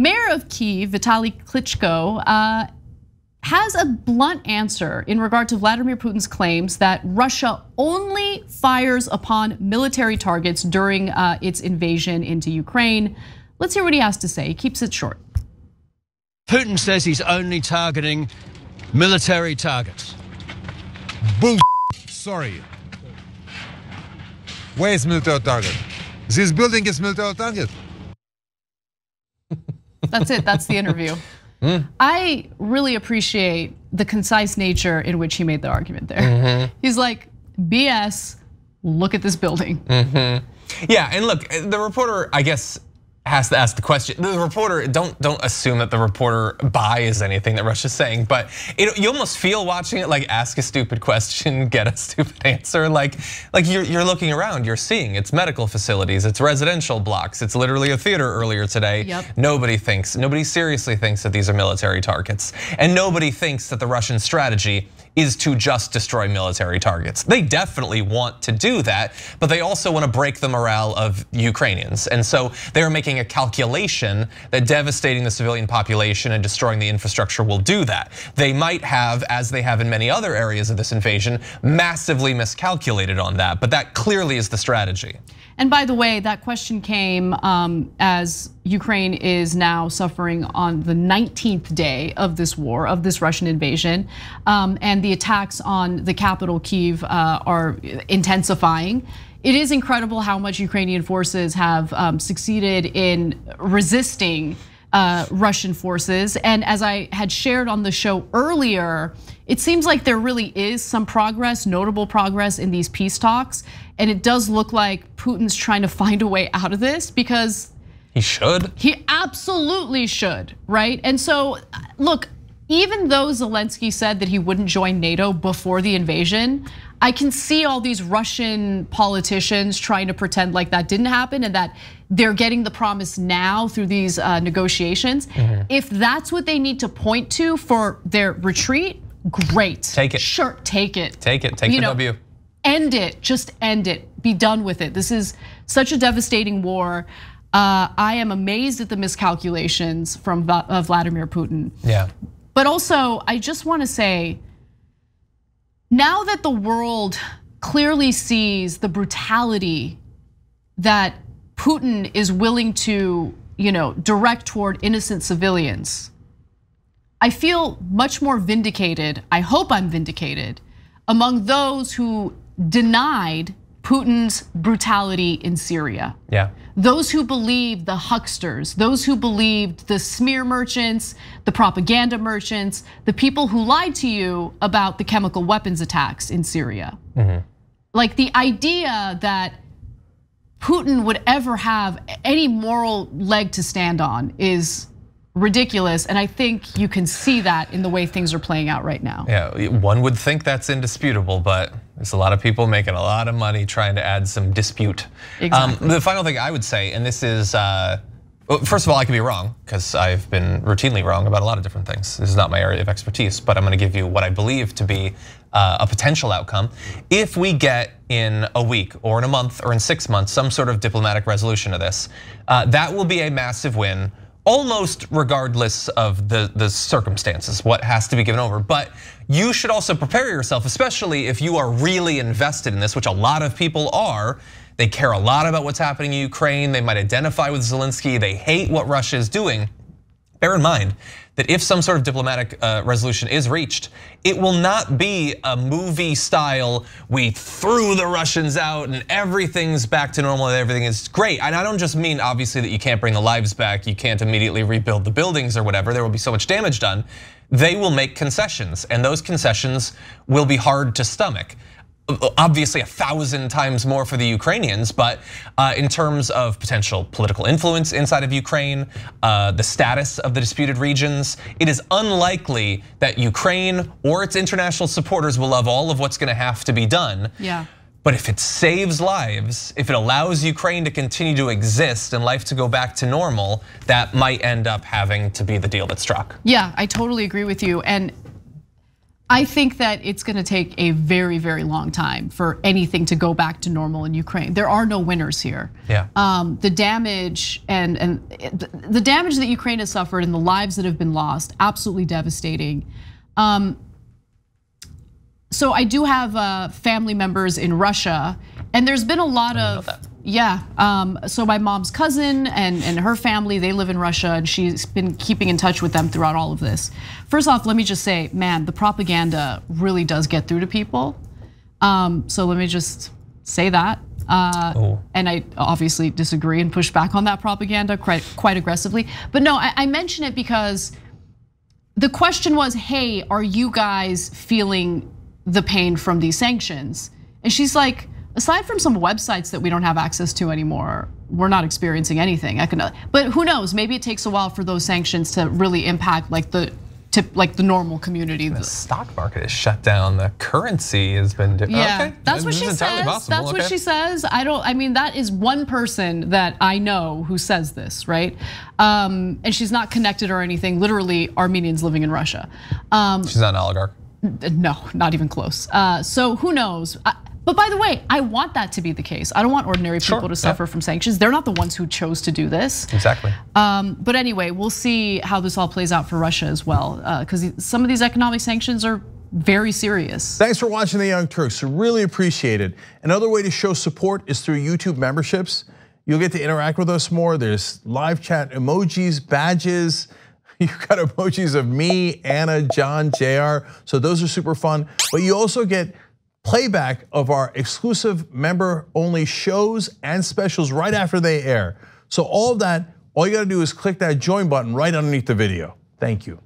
Mayor of Kyiv, Vitale Klitschko, has a blunt answer in regard to Vladimir Putin's claims that Russia only fires upon military targets during its invasion into Ukraine. Let's hear what he has to say. He keeps it short. Putin says he's only targeting military targets. Bull. Sorry. Where is military target? This building is military target. That's it, that's the interview. I really appreciate the concise nature in which he made the argument there. He's like, BS, look at this building. Yeah, and look, the reporter, I guess, has to ask the question. The reporter, don't assume that the reporter buys anything that Russia's saying, but you almost feel watching it like ask a stupid question, get a stupid answer. Like you're looking around, you're seeing it's medical facilities, it's residential blocks, it's literally a theater earlier today. Yep. Nobody seriously thinks that these are military targets, and nobody thinks that the Russian strategy is to just destroy military targets. They definitely want to do that, but they also want to break the morale of Ukrainians. And so they're making a calculation that devastating the civilian population and destroying the infrastructure will do that. They might have, as they have in many other areas of this invasion, massively miscalculated on that, but that clearly is the strategy. And by the way, that question came as Ukraine is now suffering on the 19th day of this war, of this Russian invasion. And the attacks on the capital, Kyiv, are intensifying. It is incredible how much Ukrainian forces have succeeded in resisting Russian forces. And as I had shared on the show earlier, it seems like there really is some progress, notable progress in these peace talks. And it does look like Putin's trying to find a way out of this because he should. He absolutely should, right? And so, look, even though Zelensky said that he wouldn't join NATO before the invasion, I can see all these Russian politicians trying to pretend like that didn't happen and that they're getting the promise now through these negotiations. If that's what they need to point to for their retreat, great. Take it. Sure, take it. Take it, take the W. End it, just end it, be done with it. This is such a devastating war. I am amazed at the miscalculations from Vladimir Putin. Yeah. But also, I just want to say, now that the world clearly sees the brutality that Putin is willing to, direct toward innocent civilians, I feel much more vindicated. I hope I'm vindicated among those who denied Putin's brutality in Syria. Yeah. Those who believed the hucksters, those who believed the smear merchants, the propaganda merchants, the people who lied to you about the chemical weapons attacks in Syria. Like the idea that Putin would ever have any moral leg to stand on is ridiculous, and I think you can see that in the way things are playing out right now. Yeah, one would think that's indisputable, but there's a lot of people making a lot of money trying to add some dispute. Exactly. The final thing I would say, and this is, first of all, I could be wrong because I've been routinely wrong about a lot of different things. This is not my area of expertise, but I'm going to give you what I believe to be a potential outcome. If we get in a week or in a month or in 6 months some sort of diplomatic resolution of this, that will be a massive win, almost regardless of the circumstances, what has to be given over. But you should also prepare yourself, especially if you are really invested in this, which a lot of people are. They care a lot about what's happening in Ukraine. They might identify with Zelensky. They hate what Russia is doing. Bear in mind that if some sort of diplomatic resolution is reached, it will not be a movie style, we threw the Russians out and everything's back to normal and everything is great. And I don't just mean obviously that you can't bring the lives back, you can't immediately rebuild the buildings or whatever, there will be so much damage done. They will make concessions, and those concessions will be hard to stomach. Obviously 1,000 times more for the Ukrainians, but in terms of potential political influence inside of Ukraine, the status of the disputed regions, it is unlikely that Ukraine or its international supporters will love all of what's going to have to be done. Yeah. But if it saves lives, if it allows Ukraine to continue to exist and life to go back to normal, that might end up having to be the deal that's struck. Yeah, I totally agree with you. And I think that it's going to take a very, very long time for anything to go back to normal in Ukraine. There are no winners here. Yeah. The damage and the damage that Ukraine has suffered and the lives that have been lost, absolutely devastating. So I do have family members in Russia, and there's been a lot of so my mom's cousin and her family, they live in Russia, and she's been keeping in touch with them throughout all of this. First off, let me just say, man, the propaganda really does get through to people. So let me just say that. And I obviously disagree and push back on that propaganda quite aggressively. But no, I mention it because the question was, hey, are you guys feeling the pain from these sanctions? And she's like, aside from some websites that we don't have access to anymore, we're not experiencing anything. But who knows? Maybe it takes a while for those sanctions to really impact like the normal community. The stock market is shut down. The currency has been. Yeah, okay. That's what she says. That's what she says. I mean, that is one person that I know who says this, right? And she's not connected or anything. Literally, Armenians living in Russia. She's not an oligarch. No, not even close. So who knows? But by the way, I want that to be the case. I don't want ordinary people to suffer from sanctions. They're not the ones who chose to do this. Exactly. But anyway, we'll see how this all plays out for Russia as well, because some of these economic sanctions are very serious. Thanks for watching The Young Turks. Really appreciate it. Another way to show support is through YouTube memberships. You'll get to interact with us more. There's live chat emojis, badges. You've got emojis of me, Anna, John, JR. So those are super fun. But you also get playback of our exclusive member-only shows and specials right after they air. So all of that, all you gotta do is click that join button right underneath the video. Thank you.